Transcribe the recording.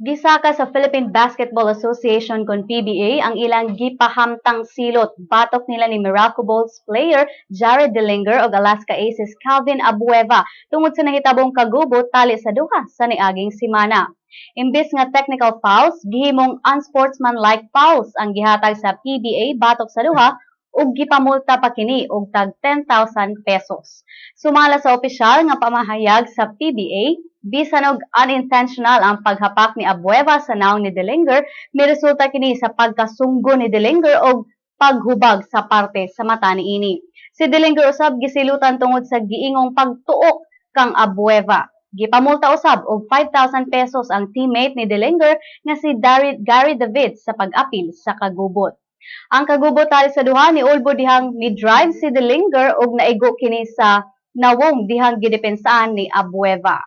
Gisaka sa Philippine Basketball Association kon PBA ang ilang gipahamtang silot batok nila ni Meralco Bulls player Jared Dillinger ug Alaska Aces Calvin Abueva tungod sa nahitabong kagubot tali sa duha sa niaging semana. Imbis nga technical fouls, gihimong unsportsmanlike fouls ang gihatag sa PBA batok sa duha ug gipamulta pa kini og tag 10,000 pesos. Sumala sa opisyal nga pamahayag sa PBA, bisan og unintentional ang paghapak ni Abueva sa naong ni Dillinger, miresulta kini sa pagkasunggo ni Dillinger og paghubag sa parte sa mata niini. Si Dillinger usab gisilutan tungod sa giingong pagtuok kang Abueva. Gipamulta usab og 5,000 pesos ang teammate ni Dillinger nga si Gary David sa pag-apil sa kagubot. Ang kagubot tali sa duha ni Ulbo dihang ni-drive si Dillinger og naigo kini sa nawong dihang gidepensaan ni Abueva.